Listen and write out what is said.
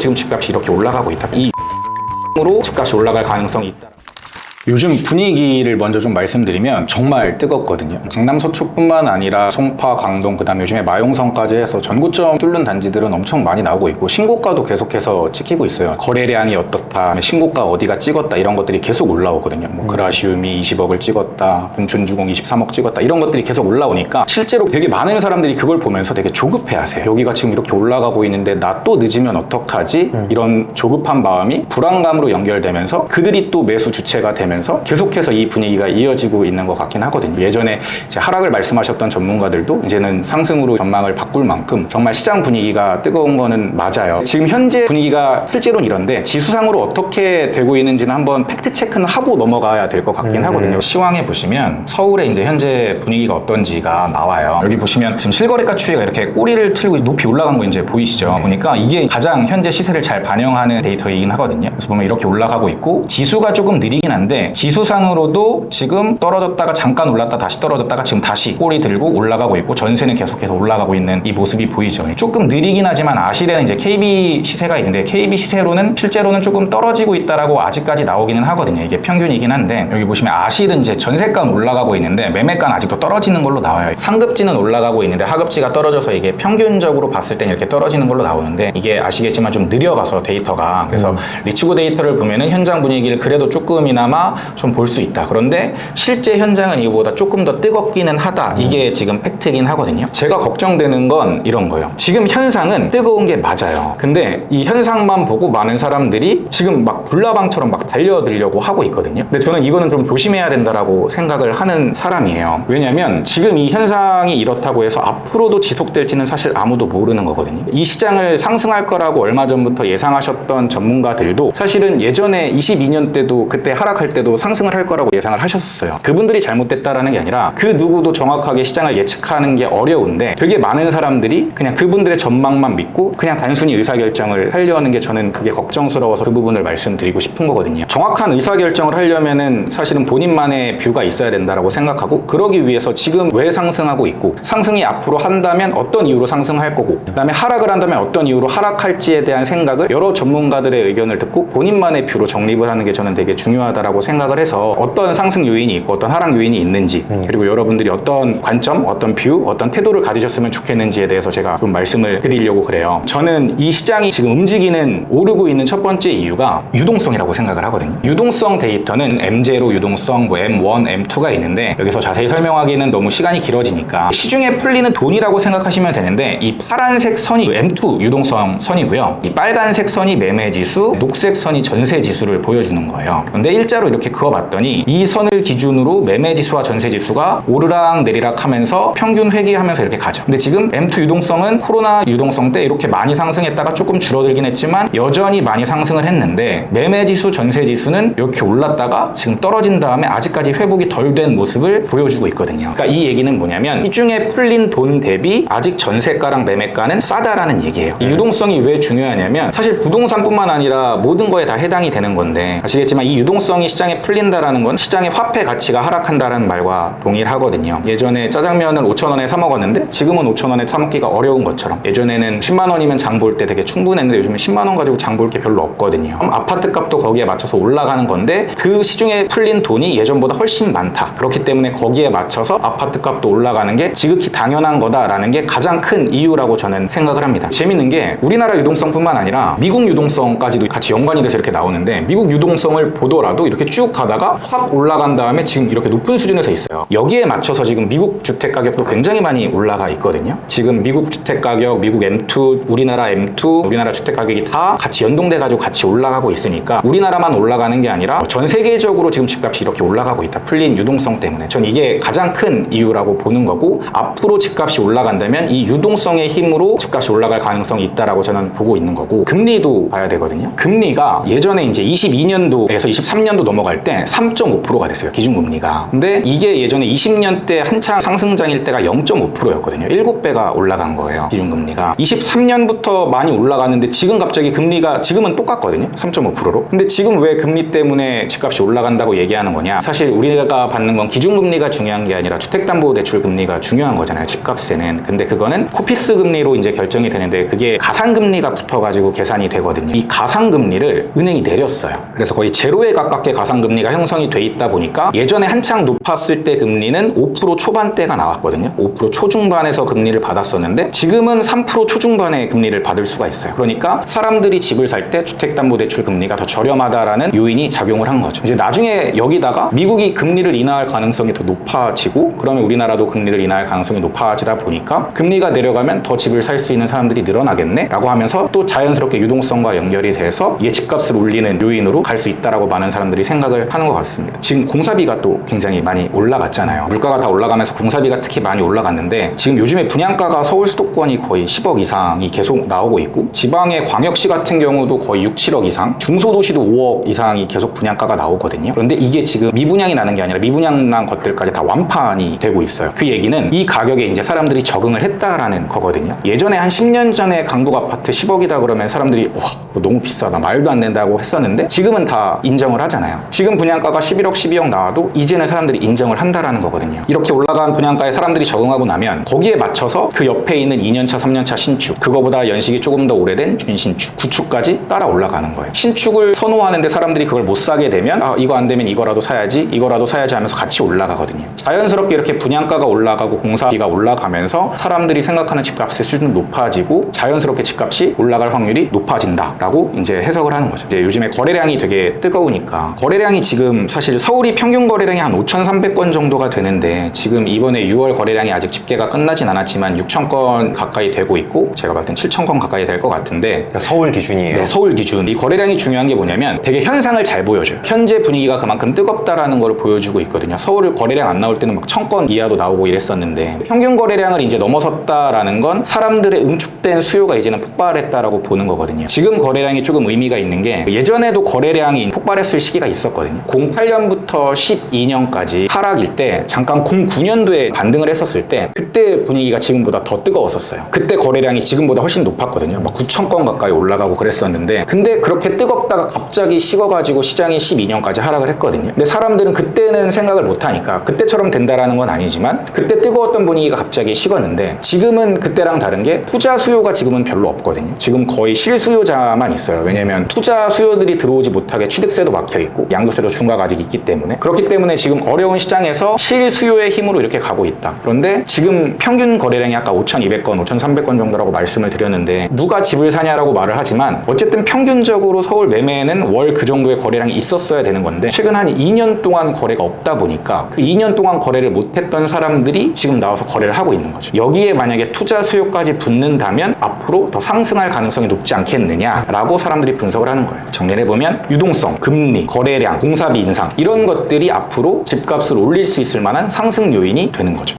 지금 집값이 이렇게 올라가고 있다. 이 으로 집값이 올라갈 가능성이 있다. 요즘 분위기를 먼저 좀 말씀드리면 정말 뜨겁거든요. 강남 서초뿐만 아니라 송파, 강동, 그다음에 요즘에 마용성까지 해서 전고점 뚫는 단지들은 엄청 많이 나오고 있고 신고가도 계속해서 찍히고 있어요. 거래량이 어떻다, 신고가 어디가 찍었다 이런 것들이 계속 올라오거든요. 뭐 그라시움이 20억을 찍었다, 분촌주공 23억 찍었다 이런 것들이 계속 올라오니까 실제로 되게 많은 사람들이 그걸 보면서 되게 조급해하세요. 여기가 지금 이렇게 올라가고 있는데 나 또 늦으면 어떡하지? 이런 조급한 마음이 불안감으로 연결되면서 그들이 또 매수 주체가 되면서 계속해서 이 분위기가 이어지고 있는 것 같긴 하거든요. 예전에 이제 하락을 말씀하셨던 전문가들도 이제는 상승으로 전망을 바꿀 만큼 정말 시장 분위기가 뜨거운 거는 맞아요. 지금 현재 분위기가 실제로는 이런데 지수상으로 어떻게 되고 있는지는 한번 팩트 체크는 하고 넘어가야 될 것 같긴 하거든요. 시황에 보시면 서울의 이제 현재 분위기가 어떤지가 나와요. 여기 보시면 지금 실거래가 추이가 이렇게 꼬리를 틀고 높이 올라간 거 이제 보이시죠? 보니까 이게 가장 현재 시세를 잘 반영하는 데이터이긴 하거든요. 그래서 보면 이렇게 올라가고 있고 지수가 조금 느리긴 한데 지수상으로도 지금 떨어졌다가 잠깐 올랐다 다시 떨어졌다가 지금 다시 꼬리 들고 올라가고 있고 전세는 계속해서 올라가고 있는 이 모습이 보이죠. 조금 느리긴 하지만 아실에는 이제 KB 시세가 있는데 KB 시세로는 실제로는 조금 떨어지고 있다라고 아직까지 나오기는 하거든요. 이게 평균이긴 한데 여기 보시면 아실은 이제 전세가는 올라가고 있는데 매매가는 아직도 떨어지는 걸로 나와요. 상급지는 올라가고 있는데 하급지가 떨어져서 이게 평균적으로 봤을 땐 이렇게 떨어지는 걸로 나오는데 이게 아시겠지만 좀 느려가서 데이터가 그래서 리치고 데이터를 보면은 현장 분위기를 그래도 조금이나마 좀 볼 수 있다. 그런데 실제 현장은 이거보다 조금 더 뜨겁기는 하다. 이게 지금 팩트긴 하거든요. 제가 걱정되는 건 이런 거예요. 지금 현상은 뜨거운 게 맞아요. 근데 이 현상만 보고 많은 사람들이 지금 막 불나방처럼 막 달려들려고 하고 있거든요. 근데 저는 이거는 좀 조심해야 된다라고 생각을 하는 사람이에요. 왜냐면 지금 이 현상이 이렇다고 해서 앞으로도 지속될지는 사실 아무도 모르는 거거든요. 이 시장을 상승할 거라고 얼마 전부터 예상하셨던 전문가들도 사실은 예전에 22년 때도 그때 하락할 때도 상승을 할 거라고 예상을 하셨었어요. 그분들이 잘못됐다라는 게 아니라 그 누구도 정확하게 시장을 예측하는 게 어려운데 되게 많은 사람들이 그냥 그분들의 전망만 믿고 그냥 단순히 의사결정을 하려는 게 저는 그게 걱정스러워서 그 부분을 말씀드리고 싶은 거거든요. 정확한 의사결정을 하려면은 사실은 본인만의 뷰가 있어야 된다라고 생각하고 그러기 위해서 지금 왜 상승하고 있고 상승이 앞으로 한다면 어떤 이유로 상승할 거고 그다음에 하락을 한다면 어떤 이유로 하락할지에 대한 생각을 여러 전문가들의 의견을 듣고 본인만의 뷰로 정립을 하는 게 저는 되게 중요하다라고 생각을 해서 어떤 상승 요인이 있고 어떤 하락 요인이 있는지 그리고 여러분들이 어떤 관점, 어떤 뷰, 어떤 태도를 가지셨으면 좋겠는지에 대해서 제가 좀 말씀을 드리려고 그래요. 저는 이 시장이 지금 움직이는 오르고 있는 첫 번째 이유가 유동성이라고 생각을 하거든요. 유동성 데이터는 M0 유동성, 뭐 M1, M2가 있는데 여기서 자세히 설명하기는 너무 시간이 길어지니까 시중에 풀리는 돈이라고 생각하시면 되는데 이 파란색 선이 M2 유동성 선이고요. 이 빨간색 선이 매매지수, 녹색 선이 전세지수를 보여주는 거예요. 근데 일자로 이렇게 그어봤더니 이 선을 기준으로 매매지수와 전세지수가 오르락 내리락 하면서 평균 회귀하면서 이렇게 가죠. 근데 지금 M2 유동성은 코로나 유동성 때 이렇게 많이 상승했다가 조금 줄어들긴 했지만 여전히 많이 상승을 했는데 매매지수, 전세지수는 이렇게 올랐다가 지금 떨어진 다음에 아직까지 회복이 덜 된 모습을 보여주고 있거든요. 그러니까 이 얘기는 뭐냐면 시중에 풀린 돈 대비 아직 전세가랑 매매가는 싸다라는 얘기예요. 이 유동성이 왜 중요하냐면 사실 부동산뿐만 아니라 모든 거에 다 해당이 되는 건데 아시겠지만 이 유동성이 시장에 풀린다라는 건 시장의 화폐 가치가 하락한다는 말과 동일하거든요. 예전에 짜장면을 5,000원에 사 먹었는데 지금은 5,000원에 사 먹기가 어려운 것처럼 예전에는 10만 원이면 장 볼 때 되게 충분했는데 요즘은 10만 원 가지고 장 볼 게 별로 없거든요. 그럼 아파트 값도 거기에 맞춰서 올라가는 건데 그 시중에 풀린 돈이 예전보다 훨씬 많다. 그렇기 때문에 거기에 맞춰서 아파트 값도 올라가는 게 지극히 당연한 거다라는 게 가장 큰 이유라고 저는 생각을 합니다. 재밌는 게 우리나라 유동성뿐만 아니라 미국 유동성까지도 같이 연관이 돼서 이렇게 나오는데 미국 유동성을 보더라도 이렇게 쭉 가다가 확 올라간 다음에 지금 이렇게 높은 수준에서 있어요. 여기에 맞춰서 지금 미국 주택 가격도 굉장히 많이 올라가 있거든요. 지금 미국 주택 가격, 미국 M2, 우리나라 M2, 우리나라 주택 가격이 다 같이 연동돼 가지고 같이 올라가고 있으니까 우리나라만 올라가는 게 아니라 전 세계적으로 지금 집값이 이렇게 올라가고 있다. 풀린 유동성 때문에. 전 이게 가장 큰 이유라고 보는 거고 앞으로 집값이 올라간다면 이 유동성의 힘으로 집값이 올라갈 가능성이 있다라고 저는 보고 있는 거고 금리도 봐야 되거든요. 금리가 예전에 이제 22년도에서 23년도 넘어갈 넘어갈 때 3.5%가 됐어요, 기준금리가. 근데 이게 예전에 20년대 한창 상승장일 때가 0.5%였거든요. 7배가 올라간 거예요, 기준금리가. 23년부터 많이 올라갔는데 지금 갑자기 금리가 지금은 똑같거든요, 3.5%로. 근데 지금 왜 금리 때문에 집값이 올라간다고 얘기하는 거냐? 사실 우리가 받는 건 기준금리가 중요한 게 아니라 주택담보대출 금리가 중요한 거잖아요, 집값에는. 근데 그거는 코피스 금리로 이제 결정이 되는데 그게 가상금리가 붙어가지고 계산이 되거든요. 이 가상금리를 은행이 내렸어요. 그래서 거의 제로에 가깝게 가상금리가 형성이 돼 있다 보니까 예전에 한창 높았을 때 금리는 5% 초반대가 나왔거든요. 5% 초중반에서 금리를 받았었는데 지금은 3% 초중반의 금리를 받을 수가 있어요. 그러니까 사람들이 집을 살 때 주택담보대출 금리가 더 저렴하다라는 요인이 작용을 한 거죠. 이제 나중에 여기다가 미국이 금리를 인하할 가능성이 더 높아지고 그러면 우리나라도 금리를 인하할 가능성이 높아지다 보니까 금리가 내려가면 더 집을 살 수 있는 사람들이 늘어나겠네? 라고 하면서 또 자연스럽게 유동성과 연결이 돼서 이게 집값을 올리는 요인으로 갈 수 있다라고 많은 사람들이 생각을 하는 것 같습니다. 지금 공사비가 또 굉장히 많이 올라갔잖아요. 물가가 다 올라가면서 공사비가 특히 많이 올라갔는데 지금 요즘에 분양가가 서울 수도권이 거의 10억 이상이 계속 나오고 있고 지방의 광역시 같은 경우도 거의 6, 7억 이상, 중소도시도 5억 이상이 계속 분양가가 나오거든요. 그런데 이게 지금 미분양이 나는 게 아니라 미분양 난 것들까지 다 완판이 되고 있어요. 그 얘기는 이 가격에 이제 사람들이 적응을 했다라는 거거든요. 예전에 한 10년 전에 강북 아파트 10억이다 그러면 사람들이 와, 그거 너무 비싸다, 말도 안 된다고 했었는데 지금은 다 인정을 하잖아요. 지금 분양가가 11억, 12억 나와도 이제는 사람들이 인정을 한다라는 거거든요. 이렇게 올라간 분양가에 사람들이 적응하고 나면 거기에 맞춰서 그 옆에 있는 2년차, 3년차 신축, 그거보다 연식이 조금 더 오래된 준신축, 구축까지 따라 올라가는 거예요. 신축을 선호하는데 사람들이 그걸 못 사게 되면 아, 이거 안 되면 이거라도 사야지, 이거라도 사야지 하면서 같이 올라가거든요. 자연스럽게 이렇게 분양가가 올라가고 공사비가 올라가면서 사람들이 생각하는 집값의 수준은 높아지고 자연스럽게 집값이 올라갈 확률이 높아진다라고 이제 해석을 하는 거죠. 이제 요즘에 거래량이 되게 뜨거우니까 거래량이 지금 사실 서울이 평균 거래량이 한 5,300건 정도가 되는데 지금 이번에 6월 거래량이 아직 집계가 끝나진 않았지만 6,000건 가까이 되고 있고 제가 봤을 땐 7,000건 가까이 될 것 같은데 그러니까 서울 기준이에요. 네, 서울 기준. 이 거래량이 중요한 게 뭐냐면 되게 현상을 잘 보여줘요. 현재 분위기가 그만큼 뜨겁다라는 걸 보여주고 있거든요. 서울 거래량 안 나올 때는 막 1,000건 이하도 나오고 이랬었는데 평균 거래량을 이제 넘어섰다라는 건 사람들의 응축된 수요가 이제는 폭발했다라고 보는 거거든요. 지금 거래량이 조금 의미가 있는 게 예전에도 거래량이 폭발했을 시기가 있었거든요. 08년부터 12년까지 하락일 때 잠깐 09년도에 반등을 했었을 때 그때 분위기가 지금보다 더 뜨거웠었어요. 그때 거래량이 지금보다 훨씬 높았거든요. 막 9,000건 가까이 올라가고 그랬었는데 근데 그렇게 뜨겁다가 갑자기 식어가지고 시장이 12년까지 하락을 했거든요. 근데 사람들은 그때는 생각을 못하니까 그때처럼 된다라는 건 아니지만 그때 뜨거웠던 분위기가 갑자기 식었는데 지금은 그때랑 다른 게 투자 수요가 지금은 별로 없거든요. 지금 거의 실수요자만 있어요. 왜냐면 투자 수요들이 들어오지 못하게 취득세도 막혀있고 양도세도 중과가 아직 있기 때문에 그렇기 때문에 지금 어려운 시장에서 실수요의 힘으로 이렇게 가고 있다. 그런데 지금 평균 거래량이 아까 5,200건, 5,300건 정도라고 말씀을 드렸는데 누가 집을 사냐라고 말을 하지만 어쨌든 평균적으로 서울 매매에는 월 그 정도의 거래량이 있었어야 되는 건데 최근 한 2년 동안 거래가 없다 보니까 그 2년 동안 거래를 못했던 사람들이 지금 나와서 거래를 하고 있는 거죠. 여기에 만약에 투자 수요까지 붙는다면 앞으로 더 상승할 가능성이 높지 않겠느냐라고 사람들이 분석을 하는 거예요. 정리를 해보면 유동성, 금리, 거래량, 공사비 인상 이런 것들이 앞으로 집값을 올릴 수 있을 만한 상승 요인이 되는 거죠.